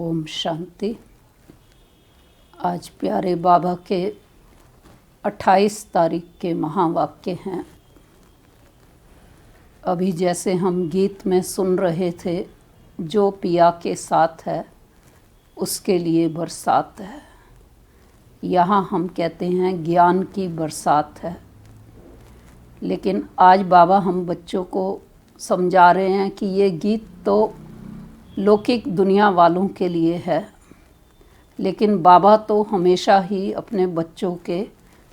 ओम शांति। आज प्यारे बाबा के 28 तारीख के महावाक्य हैं। अभी जैसे हम गीत में सुन रहे थे, जो पिया के साथ है उसके लिए बरसात है। यहाँ हम कहते हैं ज्ञान की बरसात है। लेकिन आज बाबा हम बच्चों को समझा रहे हैं कि ये गीत तो लौकिक दुनिया वालों के लिए है, लेकिन बाबा तो हमेशा ही अपने बच्चों के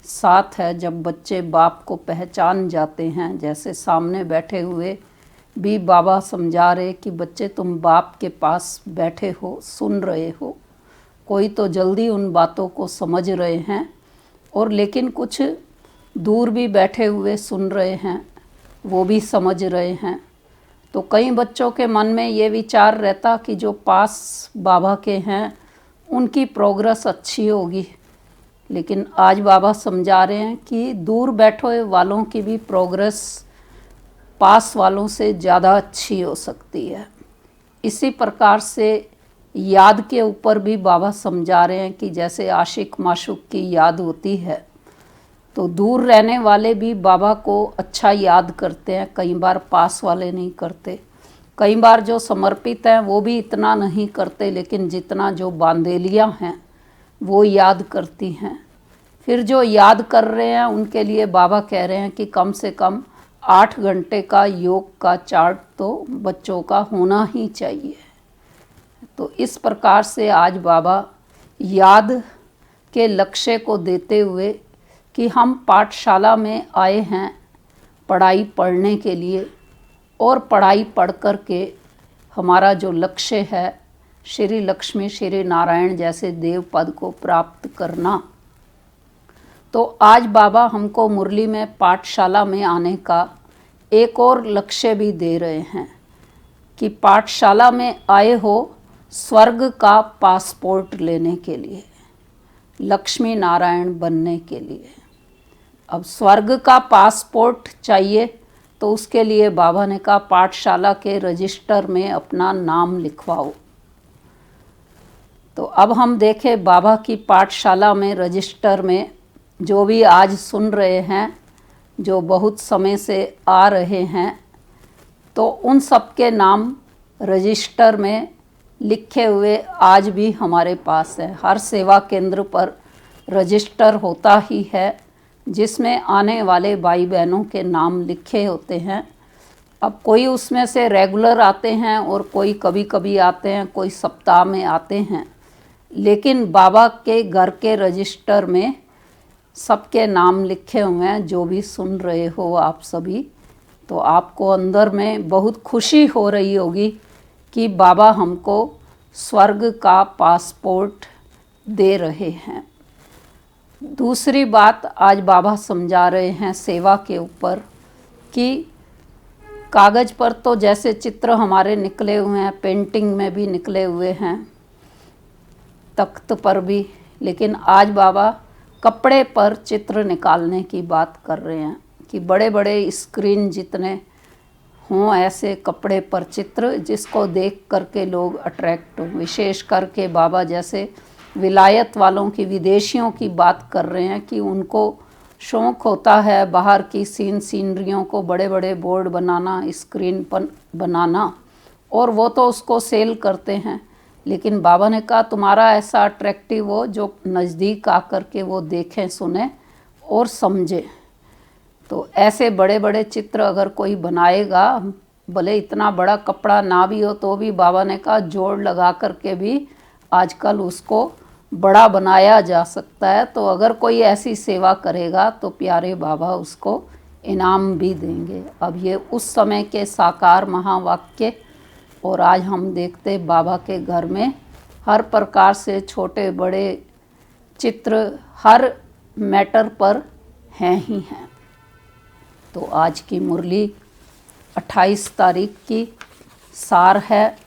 साथ है। जब बच्चे बाप को पहचान जाते हैं, जैसे सामने बैठे हुए भी बाबा समझा रहे कि बच्चे तुम बाप के पास बैठे हो, सुन रहे हो। कोई तो जल्दी उन बातों को समझ रहे हैं और लेकिन कुछ दूर भी बैठे हुए सुन रहे हैं, वो भी समझ रहे हैं। तो कई बच्चों के मन में ये विचार रहता कि जो पास बाबा के हैं उनकी प्रोग्रेस अच्छी होगी, लेकिन आज बाबा समझा रहे हैं कि दूर बैठे वालों की भी प्रोग्रेस पास वालों से ज़्यादा अच्छी हो सकती है। इसी प्रकार से याद के ऊपर भी बाबा समझा रहे हैं कि जैसे आशिक माशूक की याद होती है, तो दूर रहने वाले भी बाबा को अच्छा याद करते हैं। कई बार पास वाले नहीं करते, कई बार जो समर्पित हैं वो भी इतना नहीं करते, लेकिन जितना जो बांदेलियाँ हैं वो याद करती हैं। फिर जो याद कर रहे हैं उनके लिए बाबा कह रहे हैं कि कम से कम 8 घंटे का योग का चार्ट तो बच्चों का होना ही चाहिए। तो इस प्रकार से आज बाबा याद के लक्ष्य को देते हुए कि हम पाठशाला में आए हैं पढ़ाई पढ़ने के लिए, और पढ़ाई पढ़ कर के हमारा जो लक्ष्य है श्री लक्ष्मी श्री नारायण जैसे देव पद को प्राप्त करना। तो आज बाबा हमको मुरली में पाठशाला में आने का एक और लक्ष्य भी दे रहे हैं कि पाठशाला में आए हो स्वर्ग का पासपोर्ट लेने के लिए, लक्ष्मी नारायण बनने के लिए। अब स्वर्ग का पासपोर्ट चाहिए तो उसके लिए बाबा ने कहा पाठशाला के रजिस्टर में अपना नाम लिखवाओ। तो अब हम देखें बाबा की पाठशाला में रजिस्टर में जो भी आज सुन रहे हैं, जो बहुत समय से आ रहे हैं, तो उन सब के नाम रजिस्टर में लिखे हुए आज भी हमारे पास है। हर सेवा केंद्र पर रजिस्टर होता ही है जिसमें आने वाले भाई बहनों के नाम लिखे होते हैं। अब कोई उसमें से रेगुलर आते हैं और कोई कभी कभी आते हैं, कोई सप्ताह में आते हैं, लेकिन बाबा के घर के रजिस्टर में सबके नाम लिखे हुए हैं। जो भी सुन रहे हो आप सभी, तो आपको अंदर में बहुत खुशी हो रही होगी कि बाबा हमको स्वर्ग का पासपोर्ट दे रहे हैं। दूसरी बात आज बाबा समझा रहे हैं सेवा के ऊपर कि कागज़ पर तो जैसे चित्र हमारे निकले हुए हैं, पेंटिंग में भी निकले हुए हैं, तख्त पर भी, लेकिन आज बाबा कपड़े पर चित्र निकालने की बात कर रहे हैं कि बड़े बड़े स्क्रीन जितने हों ऐसे कपड़े पर चित्र जिसको देख करके लोग अट्रैक्ट हों। विशेष करके बाबा जैसे विलायत वालों की, विदेशियों की बात कर रहे हैं कि उनको शौक़ होता है बाहर की सीनरियों को बड़े बड़े बोर्ड बनाना, स्क्रीन पर बनाना, और वो तो उसको सेल करते हैं। लेकिन बाबा ने कहा तुम्हारा ऐसा अट्रैक्टिव हो जो नज़दीक आकर के वो देखें, सुने और समझें। तो ऐसे बड़े बड़े चित्र अगर कोई बनाएगा, भले इतना बड़ा कपड़ा ना भी हो तो भी बाबा ने कहा जोड़ लगा कर के भी आजकल उसको बड़ा बनाया जा सकता है। तो अगर कोई ऐसी सेवा करेगा तो प्यारे बाबा उसको इनाम भी देंगे। अब ये उस समय के साकार महावाक्य, और आज हम देखते बाबा के घर में हर प्रकार से छोटे बड़े चित्र हर मैटर पर हैं ही हैं। तो आज की मुरली 28 तारीख की सार है,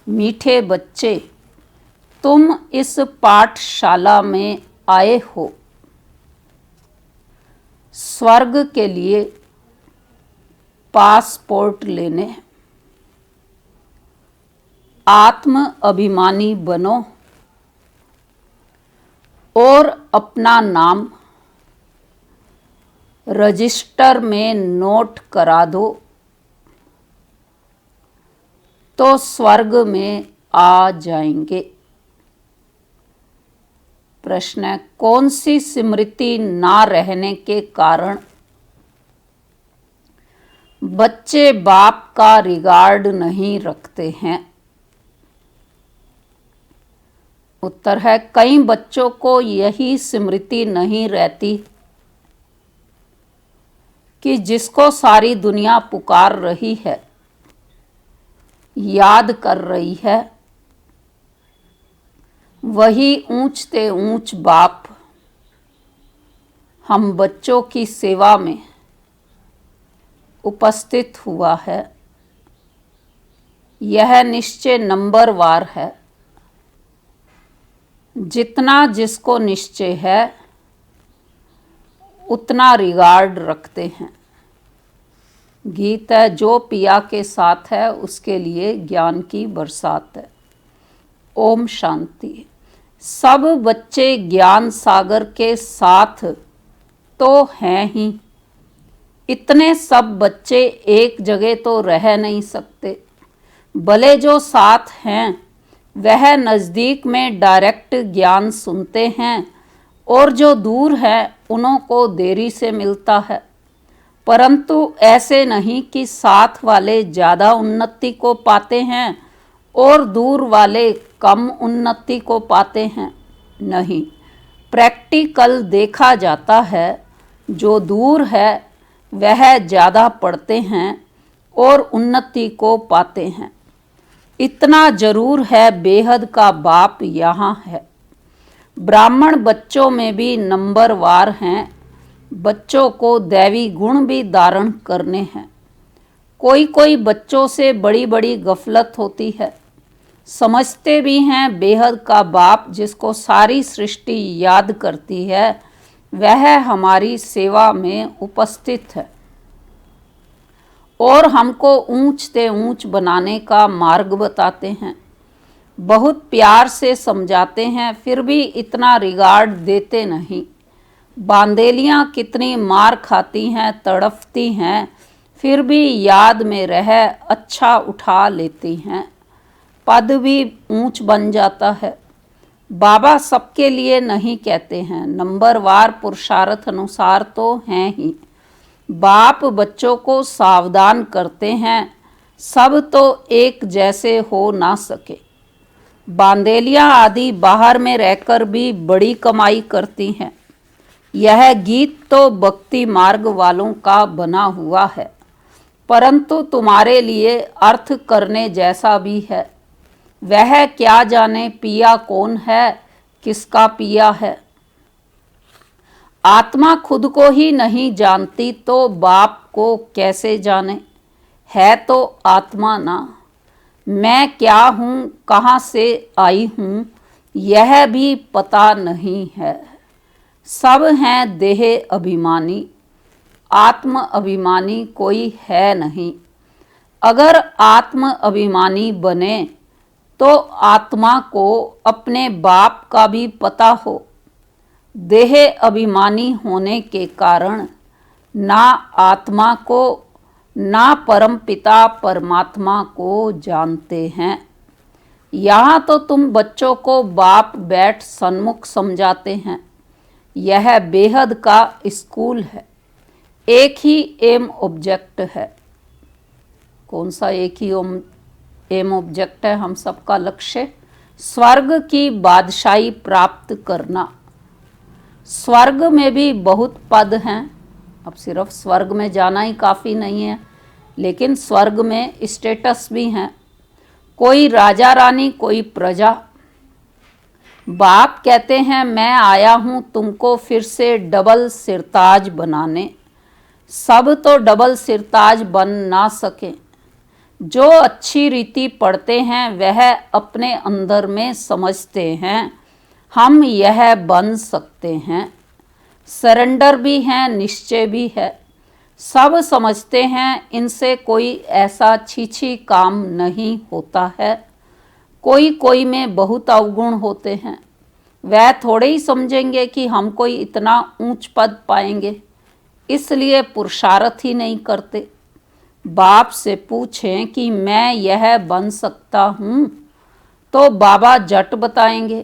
मीठे बच्चे तुम इस पाठशाला में आए हो स्वर्ग के लिए पासपोर्ट लेने। आत्म अभिमानी बनो और अपना नाम रजिस्टर में नोट करा दो तो स्वर्ग में आ जाएंगे। प्रश्न है, कौन सी स्मृति ना रहने के कारण बच्चे बाप का रिगार्ड नहीं रखते हैं? उत्तर है, कई बच्चों को यही स्मृति नहीं रहती कि जिसको सारी दुनिया पुकार रही है, याद कर रही है, वही ऊंचते ऊंच बाप हम बच्चों की सेवा में उपस्थित हुआ है। यह निश्चय नंबरवार है। जितना जिसको निश्चय है उतना रिगार्ड रखते हैं। गीत है, जो पिया के साथ है उसके लिए ज्ञान की बरसात है। ओम शांति। सब बच्चे ज्ञान सागर के साथ तो हैं ही, इतने सब बच्चे एक जगह तो रह नहीं सकते। भले जो साथ हैं वह नज़दीक में डायरेक्ट ज्ञान सुनते हैं और जो दूर है उन्हों को देरी से मिलता है, परंतु ऐसे नहीं कि साथ वाले ज़्यादा उन्नति को पाते हैं और दूर वाले कम उन्नति को पाते हैं। नहीं, प्रैक्टिकल देखा जाता है जो दूर है वह ज़्यादा पढ़ते हैं और उन्नति को पाते हैं। इतना जरूर है, बेहद का बाप यहाँ है। ब्राह्मण बच्चों में भी नंबरवार हैं। बच्चों को दैवी गुण भी धारण करने हैं। कोई कोई बच्चों से बड़ी बड़ी गफलत होती है। समझते भी हैं बेहद का बाप जिसको सारी सृष्टि याद करती है वह हमारी सेवा में उपस्थित है और हमको ऊंचते ऊंच बनाने का मार्ग बताते हैं। बहुत प्यार से समझाते हैं, फिर भी इतना रिगार्ड देते नहीं। बांदेलियाँ कितनी मार खाती हैं, तड़पती हैं, फिर भी याद में रह अच्छा उठा लेती हैं। पद भी ऊंच बन जाता है। बाबा सबके लिए नहीं कहते हैं, नंबरवार पुरुषार्थ अनुसार तो हैं ही। बाप बच्चों को सावधान करते हैं, सब तो एक जैसे हो ना सके। बांदेलियाँ आदि बाहर में रहकर भी बड़ी कमाई करती हैं। यह गीत तो भक्ति मार्ग वालों का बना हुआ है, परंतु तुम्हारे लिए अर्थ करने जैसा भी है। वह क्या जाने पिया कौन है, किसका पिया है। आत्मा खुद को ही नहीं जानती तो बाप को कैसे जाने। है तो आत्मा ना। मैं क्या हूँ, कहाँ से आई हूँ, यह भी पता नहीं है। सब हैं देह अभिमानी, आत्म अभिमानी कोई है नहीं। अगर आत्म अभिमानी बने तो आत्मा को अपने बाप का भी पता हो। देह अभिमानी होने के कारण ना आत्मा को ना परम पिता परमात्मा को जानते हैं। यहाँ तो तुम बच्चों को बाप बैठ सन्मुख समझाते हैं। यह बेहद का स्कूल है। एक ही एम ऑब्जेक्ट है। कौन सा एक ही एम ऑब्जेक्ट है? हम सबका लक्ष्य स्वर्ग की बादशाही प्राप्त करना। स्वर्ग में भी बहुत पद हैं। अब सिर्फ स्वर्ग में जाना ही काफ़ी नहीं है, लेकिन स्वर्ग में स्टेटस भी हैं। कोई राजा रानी, कोई प्रजा। बाप कहते हैं मैं आया हूँ तुमको फिर से डबल सिरताज बनाने। सब तो डबल सिरताज बन ना सके। जो अच्छी रीति पढ़ते हैं वह अपने अंदर में समझते हैं हम यह बन सकते हैं। सरेंडर भी है, निश्चय भी है। सब समझते हैं इनसे कोई ऐसा छीछी काम नहीं होता है। कोई कोई में बहुत अवगुण होते हैं, वह थोड़े ही समझेंगे कि हम कोई इतना ऊंच पद पाएंगे, इसलिए पुरुषार्थ ही नहीं करते। बाप से पूछें कि मैं यह बन सकता हूँ तो बाबा जट बताएंगे,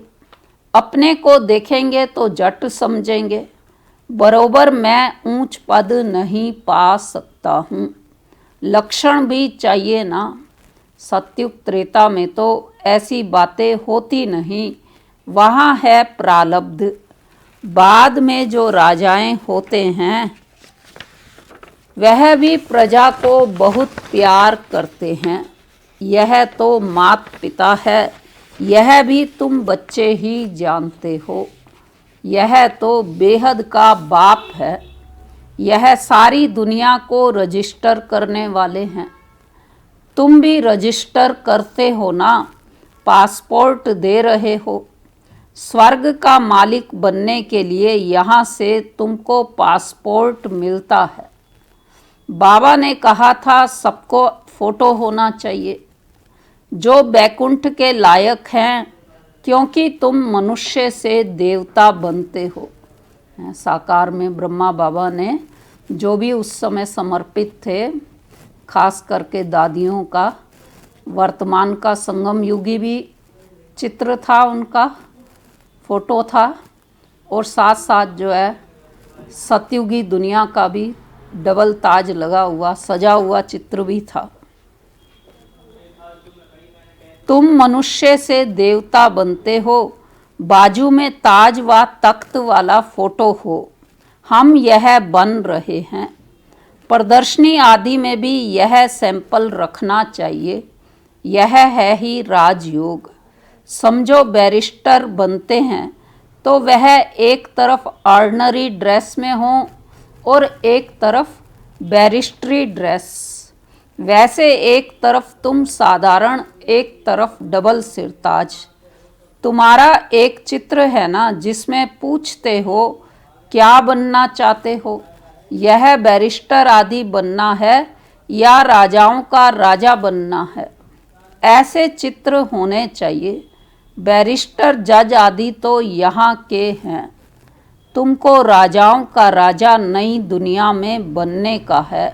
अपने को देखेंगे तो जट समझेंगे बरोबर मैं ऊंच पद नहीं पा सकता हूँ। लक्षण भी चाहिए ना। सत्युग त्रेता में तो ऐसी बातें होती नहीं, वहाँ है प्रारब्ध। बाद में जो राजाएं होते हैं वह भी प्रजा को बहुत प्यार करते हैं। यह तो मात पिता है, यह भी तुम बच्चे ही जानते हो। यह तो बेहद का बाप है, यह सारी दुनिया को रजिस्टर करने वाले हैं। तुम भी रजिस्टर करते हो ना, पासपोर्ट दे रहे हो। स्वर्ग का मालिक बनने के लिए यहाँ से तुमको पासपोर्ट मिलता है। बाबा ने कहा था सबको फोटो होना चाहिए, जो बैकुंठ के लायक हैं, क्योंकि तुम मनुष्य से देवता बनते हो। साकार में ब्रह्मा बाबा ने जो भी उस समय समर्पित थे, खास करके दादियों का, वर्तमान का संगम युगी भी चित्र था, उनका फोटो था, और साथ साथ जो है सतयुगी दुनिया का भी डबल ताज लगा हुआ सजा हुआ चित्र भी था। तुम मनुष्य से देवता बनते हो, बाजू में ताज व तख्त वाला फोटो हो। हम यह बन रहे हैं। प्रदर्शनी आदि में भी यह सैंपल रखना चाहिए। यह है ही राजयोग। समझो बैरिस्टर बनते हैं तो वह एक तरफ ऑर्डिनरी ड्रेस में हो और एक तरफ बैरिस्ट्री ड्रेस। वैसे एक तरफ तुम साधारण, एक तरफ डबल सिरताज। तुम्हारा एक चित्र है ना, जिसमें पूछते हो क्या बनना चाहते हो, यह बैरिस्टर आदि बनना है या राजाओं का राजा बनना है। ऐसे चित्र होने चाहिए। बैरिस्टर, जज आदि तो यहाँ के हैं। तुमको राजाओं का राजा नई दुनिया में बनने का है।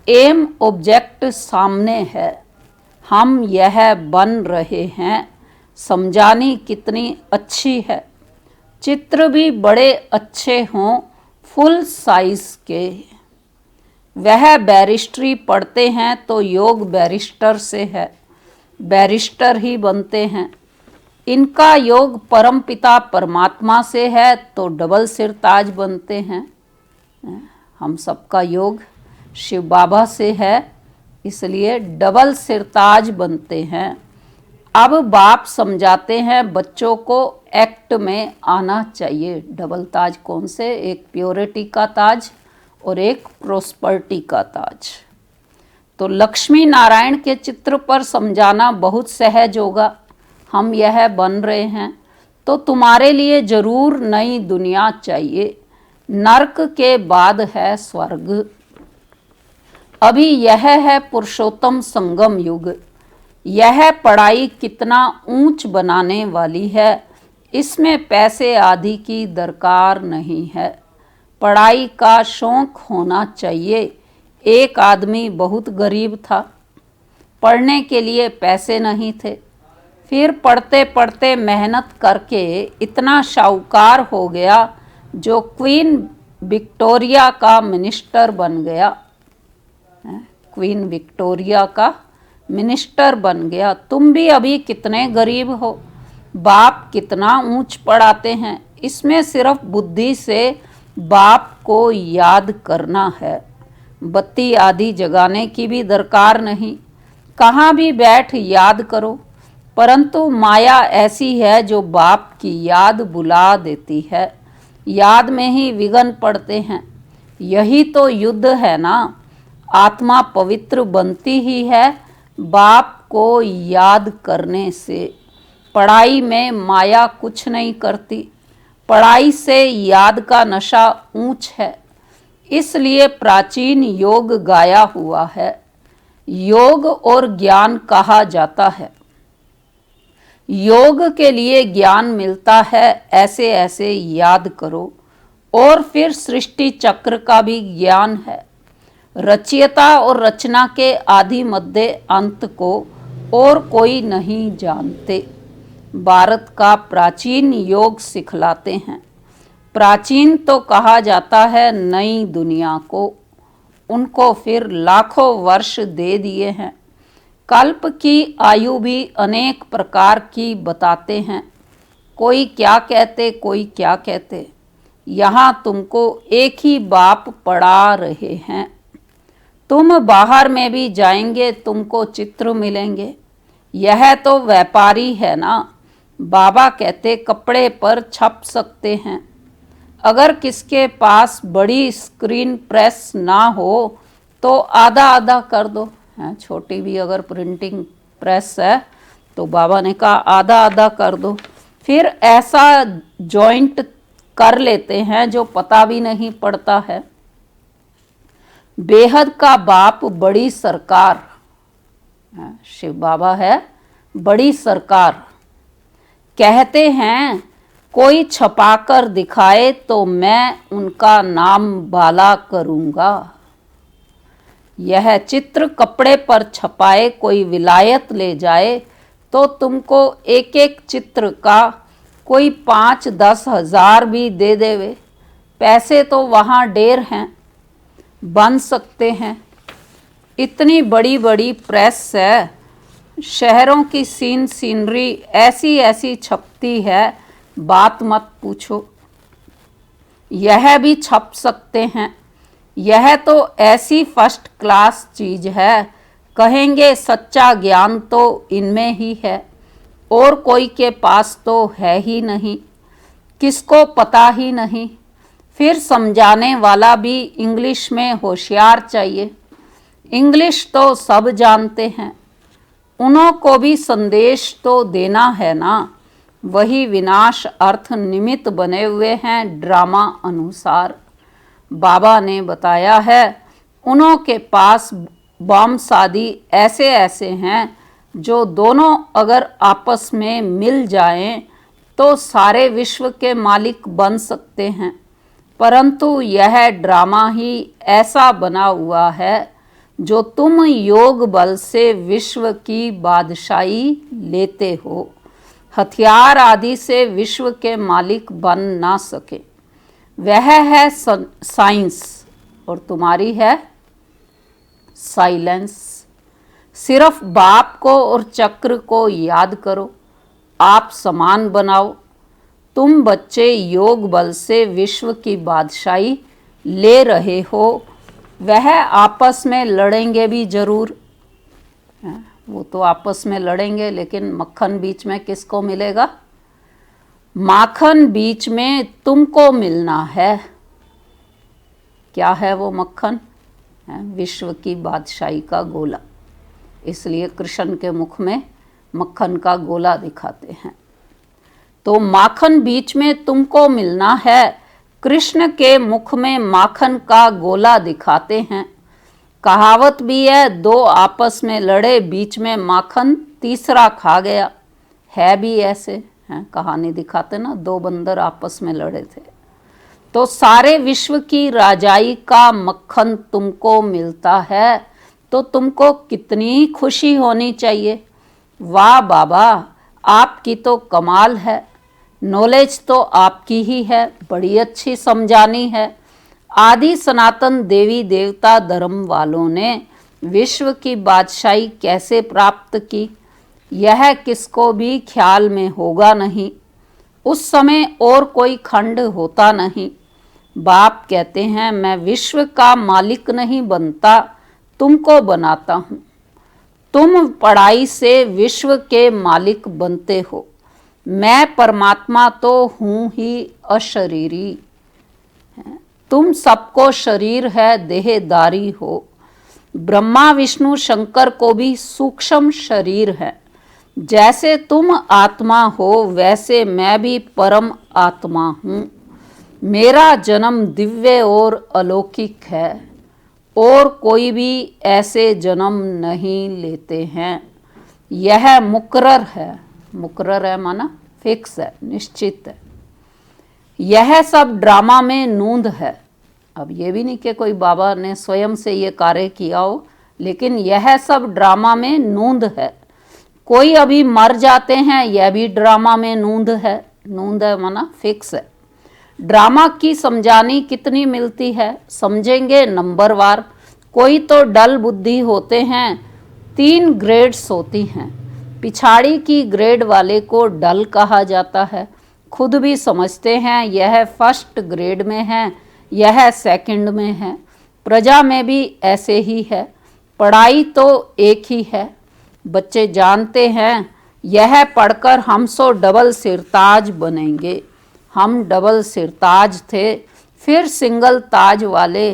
एम ऑब्जेक्ट सामने है, हम यह बन रहे हैं। समझानी कितनी अच्छी है। चित्र भी बड़े अच्छे हों, फुल साइज के। वह बैरिस्ट्री पढ़ते हैं तो योग बैरिस्टर से है, बैरिस्टर ही बनते हैं। इनका योग परमपिता परमात्मा से है तो डबल सिरताज बनते हैं। हम सबका योग शिव बाबा से है, इसलिए डबल सिरताज बनते हैं। अब बाप समझाते हैं बच्चों को एक्ट में आना चाहिए। डबल ताज कौन से? एक प्योरिटी का ताज और एक प्रोस्पर्टी का ताज। तो लक्ष्मी नारायण के चित्र पर समझाना बहुत सहज होगा। हम यह बन रहे हैं तो तुम्हारे लिए जरूर नई दुनिया चाहिए। नरक के बाद है स्वर्ग। अभी यह है पुरुषोत्तम संगम युग। यह पढ़ाई कितना ऊंच बनाने वाली है, इसमें पैसे आदि की दरकार नहीं है। पढ़ाई का शौक होना चाहिए। एक आदमी बहुत गरीब था, पढ़ने के लिए पैसे नहीं थे, फिर पढ़ते पढ़ते मेहनत करके इतना शाहूकार हो गया जो क्वीन विक्टोरिया का मिनिस्टर बन गया। क्वीन विक्टोरिया का मिनिस्टर बन गया। तुम भी अभी कितने गरीब हो, बाप कितना ऊंच पढ़ाते हैं। इसमें सिर्फ बुद्धि से बाप को याद करना है। बत्ती आदि जगाने की भी दरकार नहीं, कहाँ भी बैठ याद करो। परंतु माया ऐसी है जो बाप की याद बुला देती है। याद में ही विघ्न पड़ते हैं। यही तो युद्ध है ना। आत्मा पवित्र बनती ही है बाप को याद करने से। पढ़ाई में माया कुछ नहीं करती। पढ़ाई से याद का नशा ऊंच है, इसलिए प्राचीन योग गाया हुआ है। योग और ज्ञान कहा जाता है। योग के लिए ज्ञान मिलता है, ऐसे ऐसे याद करो। और फिर सृष्टि चक्र का भी ज्ञान है, रचयिता और रचना के आदि मध्य अंत को और कोई नहीं जानते। भारत का प्राचीन योग सिखलाते हैं। प्राचीन तो कहा जाता है नई दुनिया को, उनको फिर लाखों वर्ष दे दिए हैं। कल्प की आयु भी अनेक प्रकार की बताते हैं, कोई क्या कहते कोई क्या कहते। यहाँ तुमको एक ही बाप पढ़ा रहे हैं। तुम बाहर में भी जाएंगे तुमको चित्र मिलेंगे। यह तो व्यापारी है ना, बाबा कहते कपड़े पर छप सकते हैं। अगर किसके पास बड़ी स्क्रीन प्रेस ना हो तो आधा आधा कर दो। छोटी भी अगर प्रिंटिंग प्रेस है तो बाबा ने कहा आधा आधा कर दो। फिर ऐसा जॉइंट कर लेते हैं जो पता भी नहीं पड़ता है। बेहद का बाप बड़ी सरकार, शिव बाबा है बड़ी सरकार। कहते हैं कोई छपाकर दिखाए तो मैं उनका नाम बाला करूंगा। यह चित्र कपड़े पर छपाए कोई विलायत ले जाए तो तुमको एक एक चित्र का कोई 5-10 हज़ार भी दे देवे। पैसे तो वहाँ ढेर हैं, बन सकते हैं। इतनी बड़ी बड़ी प्रेस है, शहरों की सीनरी ऐसी ऐसी छपती है, बात मत पूछो। यह भी छप सकते हैं। यह तो ऐसी फर्स्ट क्लास चीज है, कहेंगे सच्चा ज्ञान तो इनमें ही है, और कोई के पास तो है ही नहीं, किसको पता ही नहीं। फिर समझाने वाला भी इंग्लिश में होशियार चाहिए। इंग्लिश तो सब जानते हैं, उन्हों को भी संदेश तो देना है ना। वही विनाश अर्थ निमित्त बने हुए हैं ड्रामा अनुसार। बाबा ने बताया है उन्हों के पास बम शादी ऐसे ऐसे हैं जो दोनों अगर आपस में मिल जाएं तो सारे विश्व के मालिक बन सकते हैं। परंतु यह ड्रामा ही ऐसा बना हुआ है जो तुम योग बल से विश्व की बादशाही लेते हो, हथियार आदि से विश्व के मालिक बन ना सके। वह है साइंस और तुम्हारी है साइलेंस। सिर्फ बाप को और चक्र को याद करो, आप समान बनाओ। तुम बच्चे योग बल से विश्व की बादशाही ले रहे हो। वह आपस में लड़ेंगे भी जरूर, वो तो आपस में लड़ेंगे, लेकिन मक्खन बीच में किसको मिलेगा? माखन बीच में तुमको मिलना है। क्या है वो मक्खन? विश्व की बादशाही का गोला। इसलिए कृष्ण के मुख में मक्खन का गोला दिखाते हैं। तो माखन बीच में तुमको मिलना है। कृष्ण के मुख में माखन का गोला दिखाते हैं। कहावत भी है, दो आपस में लड़े, बीच में माखन, तीसरा खा गया। है भी ऐसे हैं, कहानी दिखाते ना, दो बंदर आपस में लड़े थे। तो सारे विश्व की राजाई का मक्खन तुमको मिलता है, तो तुमको कितनी खुशी होनी चाहिए। वाह बाबा, आपकी तो कमाल है। नॉलेज तो आपकी ही है, बड़ी अच्छी समझानी है। आदि सनातन देवी देवता धर्म वालों ने विश्व की बादशाही कैसे प्राप्त की, यह किसको भी ख्याल में होगा नहीं। उस समय और कोई खंड होता नहीं। बाप कहते हैं मैं विश्व का मालिक नहीं बनता, तुमको बनाता हूँ। तुम पढ़ाई से विश्व के मालिक बनते हो। मैं परमात्मा तो हूँ ही अशरीरी। तुम सबको शरीर है, देहदारी हो। ब्रह्मा विष्णु शंकर को भी सूक्ष्म शरीर है। जैसे तुम आत्मा हो वैसे मैं भी परम आत्मा हूँ। मेरा जन्म दिव्य और अलौकिक है, और कोई भी ऐसे जन्म नहीं लेते हैं। यह मुकर्रर है। मुकर्रर है माना फिक्स है, निश्चित है। यह सब ड्रामा में नूंद है। अब ये भी नहीं कि कोई बाबा ने स्वयं से ये कार्य किया हो, लेकिन यह सब ड्रामा में नूंद है। कोई अभी मर जाते हैं, यह भी ड्रामा में नूंद है। नूंद है माना फिक्स है। ड्रामा की समझानी कितनी मिलती है, समझेंगे नंबरवार। कोई तो डल बुद्धि होते हैं, 3 ग्रेड्स होती हैं। पिछाड़ी की ग्रेड वाले को डल कहा जाता है। खुद भी समझते हैं यह फर्स्ट ग्रेड में है, यह सेकंड में है। प्रजा में भी ऐसे ही है। पढ़ाई तो एक ही है। बच्चे जानते हैं यह पढ़कर हम सो डबल सिरताज बनेंगे। हम डबल सिरताज थे, फिर सिंगल ताज वाले,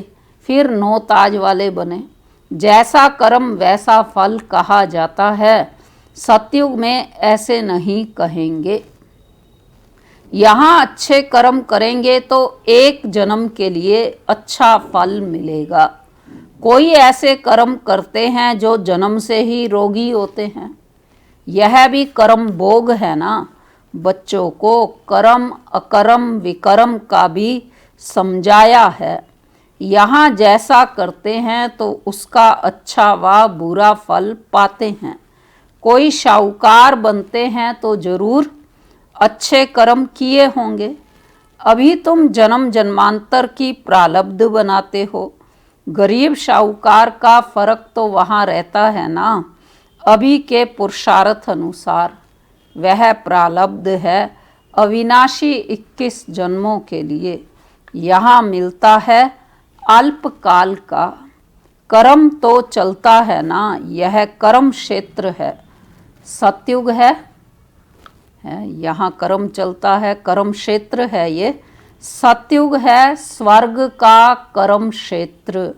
फिर 9 ताज वाले बने। जैसा कर्म वैसा फल कहा जाता है। सतयुग में ऐसे नहीं कहेंगे। यहाँ अच्छे कर्म करेंगे तो एक जन्म के लिए अच्छा फल मिलेगा। कोई ऐसे कर्म करते हैं जो जन्म से ही रोगी होते हैं। यह भी कर्म भोग है ना। बच्चों को कर्म अकर्म विकर्म का भी समझाया है। यहाँ जैसा करते हैं तो उसका अच्छा व बुरा फल पाते हैं। कोई शाहूकार बनते हैं तो जरूर अच्छे कर्म किए होंगे। अभी तुम जन्म जन्मांतर की प्रारब्ध बनाते हो। गरीब शाहूकार का फर्क तो वहाँ रहता है ना। अभी के पुरुषार्थ अनुसार वह प्रारब्ध है अविनाशी 21 जन्मों के लिए। यहाँ मिलता है अल्पकाल का। कर्म तो चलता है ना, यह कर्म क्षेत्र है। सतयुग है यहाँ कर्म चलता है, कर्म क्षेत्र है ये। सतयुग है स्वर्ग का कर्म क्षेत्र।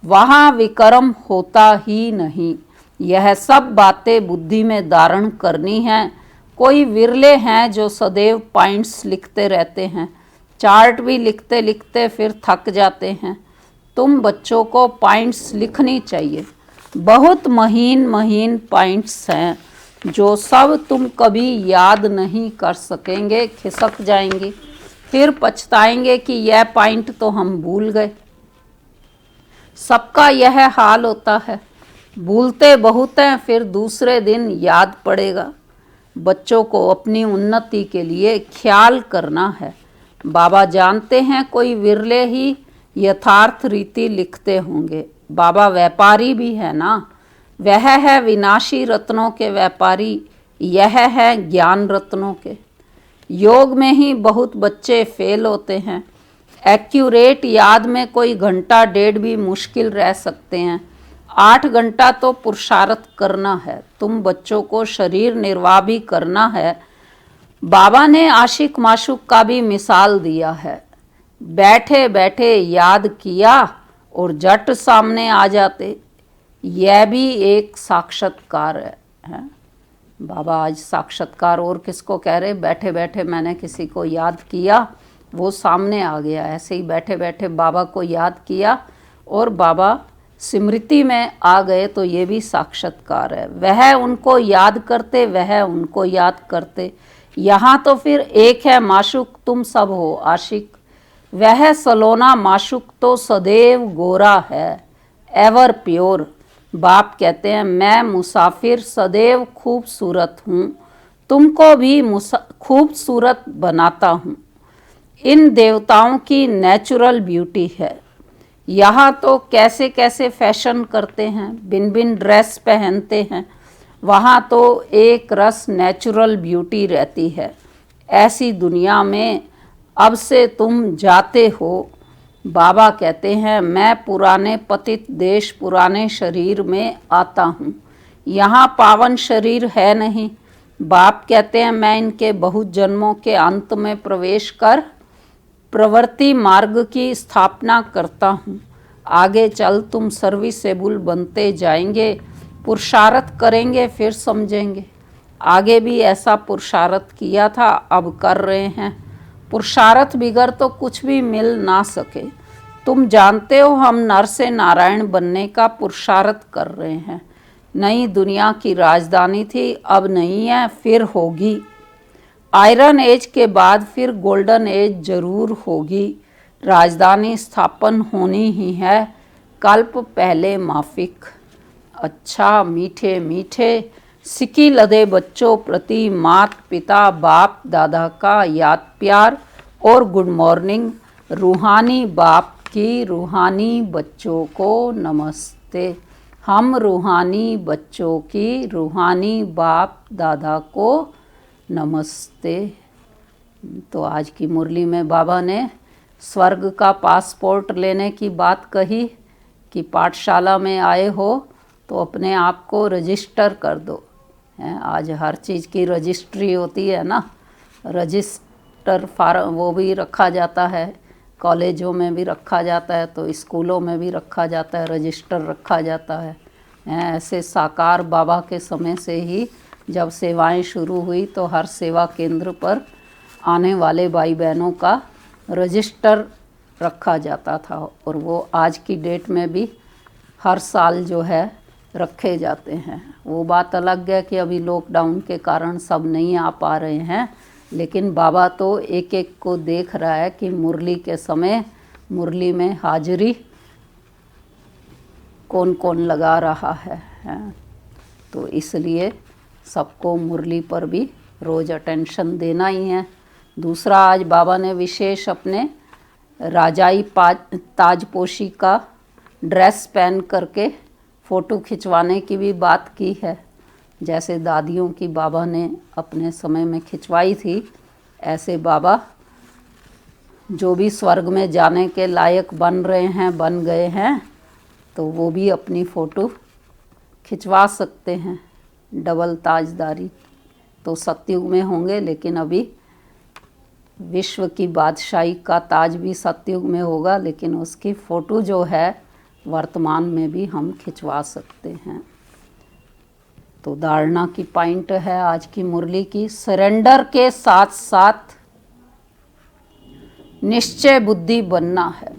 वहाँ विकर्म होता ही नहीं। यह सब बातें बुद्धि में धारण करनी है। कोई विरले हैं जो सदैव पॉइंट्स लिखते रहते हैं, चार्ट भी लिखते लिखते फिर थक जाते हैं। तुम बच्चों को पॉइंट्स लिखनी चाहिए। बहुत महीन महीन पॉइंट्स हैं जो सब तुम कभी याद नहीं कर सकेंगे, खिसक जाएंगे, फिर पछताएंगे कि यह पॉइंट तो हम भूल गए। सबका यह हाल होता है। भूलते बहुत हैं, फिर दूसरे दिन याद पड़ेगा। बच्चों को अपनी उन्नति के लिए ख्याल करना है। बाबा जानते हैं कोई विरले ही यथार्थ रीति लिखते होंगे। बाबा व्यापारी भी है ना। वह है विनाशी रत्नों के व्यापारी, यह है ज्ञान रत्नों के। योग में ही बहुत बच्चे फेल होते हैं। एक्यूरेट याद में कोई घंटा डेढ़ भी मुश्किल रह सकते हैं। 8 घंटा तो पुरुषार्थ करना है। तुम बच्चों को शरीर निर्वाह भी करना है। बाबा ने आशिक माशूक का भी मिसाल दिया है। बैठे बैठे याद किया और झट सामने आ जाते। यह भी एक साक्षात्कार है। बाबा आज साक्षात्कार और किसको कह रहे? बैठे बैठे मैंने किसी को याद किया, वो सामने आ गया। ऐसे ही बैठे बैठे बाबा को याद किया और बाबा स्मृति में आ गए, तो ये भी साक्षात्कार है। वह उनको याद करते, वह उनको याद करते। यहाँ तो फिर एक है माशूक, तुम सब हो आशिक। वह सलोना माशूक तो सदैव गोरा है, एवर प्योर। बाप कहते हैं मैं मुसाफिर सदैव खूबसूरत हूँ, तुमको भी खूबसूरत बनाता हूँ। इन देवताओं की नेचुरल ब्यूटी है। यहाँ तो कैसे कैसे फैशन करते हैं, बिन बिन ड्रेस पहनते हैं। वहाँ तो एक रस नेचुरल ब्यूटी रहती है। ऐसी दुनिया में अब से तुम जाते हो। बाबा कहते हैं मैं पुराने पतित देश पुराने शरीर में आता हूँ। यहाँ पावन शरीर है नहीं। बाप कहते हैं मैं इनके बहुत जन्मों के अंत में प्रवेश कर प्रवृत्ति मार्ग की स्थापना करता हूँ। आगे चल तुम सर्विसेबल बनते जाएंगे। पुरुषार्थ करेंगे फिर समझेंगे। आगे भी ऐसा पुरुषार्थ किया था, अब कर रहे हैं। पुरुषार्थ बिगर तो कुछ भी मिल ना सके। तुम जानते हो हम नर से नारायण बनने का पुरुषार्थ कर रहे हैं। नई दुनिया की राजधानी थी, अब नहीं है, फिर होगी। आयरन एज के बाद फिर गोल्डन एज जरूर होगी। राजधानी स्थापन होनी ही है, कल्प पहले माफिक। अच्छा मीठे मीठे सिकी लदे बच्चों प्रति मात पिता बाप दादा का याद प्यार और गुड मॉर्निंग। रूहानी बाप की रूहानी बच्चों को नमस्ते। हम रूहानी बच्चों की रूहानी बाप दादा को नमस्ते। तो आज की मुरली में बाबा ने स्वर्ग का पासपोर्ट लेने की बात कही कि पाठशाला में आए हो तो अपने आप को रजिस्टर कर दो। आज हर चीज़ की रजिस्ट्री होती है ना, रजिस्टर फार्म वो भी रखा जाता है, कॉलेजों में भी रखा जाता है, तो स्कूलों में भी रखा जाता है, रजिस्टर रखा जाता है। ऐसे साकार बाबा के समय से ही जब सेवाएं शुरू हुई तो हर सेवा केंद्र पर आने वाले भाई बहनों का रजिस्टर रखा जाता था, और वो आज की डेट में भी हर साल जो है रखे जाते हैं। वो बात अलग है कि अभी लॉकडाउन के कारण सब नहीं आ पा रहे हैं, लेकिन बाबा तो एक एक को देख रहा है कि मुरली के समय मुरली में हाजिरी कौन कौन लगा रहा है। तो इसलिए सबको मुरली पर भी रोज़ अटेंशन देना ही है। दूसरा, आज बाबा ने विशेष अपने राजाई ताजपोशी का ड्रेस पहन करके फ़ोटो खिंचवाने की भी बात की है। जैसे दादियों की बाबा ने अपने समय में खिंचवाई थी, ऐसे बाबा जो भी स्वर्ग में जाने के लायक बन रहे हैं, बन गए हैं, तो वो भी अपनी फ़ोटो खिंचवा सकते हैं। डबल ताजदारी तो सतयुग में होंगे, लेकिन अभी विश्व की बादशाही का ताज भी सतयुग में होगा, लेकिन उसकी फ़ोटो जो है वर्तमान में भी हम खिंचवा सकते हैं। तो धारणा की पॉइंट है आज की मुरली की, सरेंडर के साथ साथ निश्चय बुद्धि बनना है।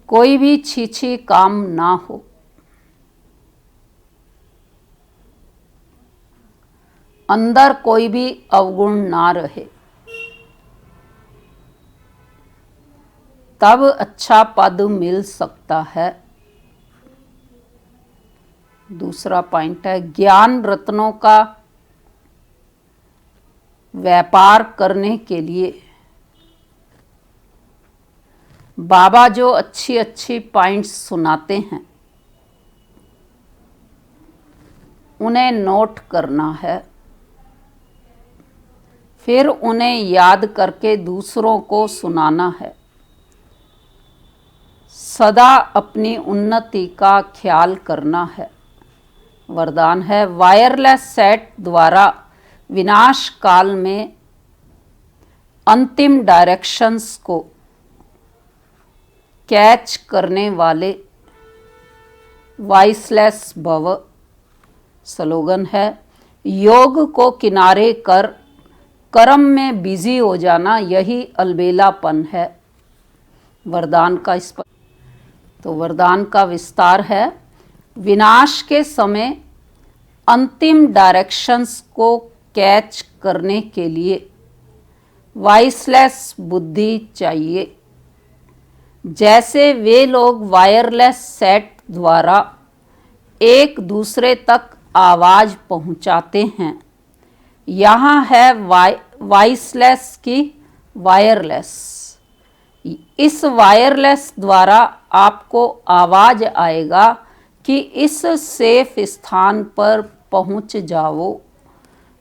कोई भी छीछी काम ना हो। अंदर कोई भी अवगुण ना रहे, तब अच्छा पद मिल सकता है। दूसरा पॉइंट है, ज्ञान रत्नों का व्यापार करने के लिए बाबा जो अच्छी अच्छी पॉइंट्स सुनाते हैं उन्हें नोट करना है, फिर उन्हें याद करके दूसरों को सुनाना है। सदा अपनी उन्नति का ख्याल करना है। वरदान है, वायरलेस सेट द्वारा विनाश काल में अंतिम डायरेक्शंस को कैच करने वाले वॉइसलेस भव। स्लोगन है, योग को किनारे कर कर्म में बिजी हो जाना, यही अलबेलापन है। वरदान का तो वरदान का विस्तार है, विनाश के समय अंतिम डायरेक्शंस को कैच करने के लिए वॉइसलेस बुद्धि चाहिए। जैसे वे लोग वायरलेस सेट द्वारा एक दूसरे तक आवाज़ पहुंचाते हैं, यहाँ है वॉइसलेस की वायरलेस। इस वायरलेस द्वारा आपको आवाज़ आएगा कि इस सेफ स्थान पर पहुंच जाओ।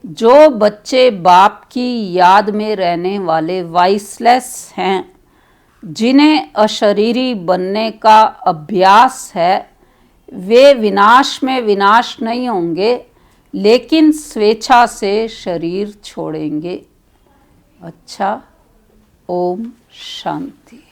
जो बच्चे बाप की याद में रहने वाले वॉइसलेस हैं, जिन्हें अशरीरी बनने का अभ्यास है, वे विनाश में विनाश नहीं होंगे, लेकिन स्वेच्छा से शरीर छोड़ेंगे। अच्छा, ओम शांति।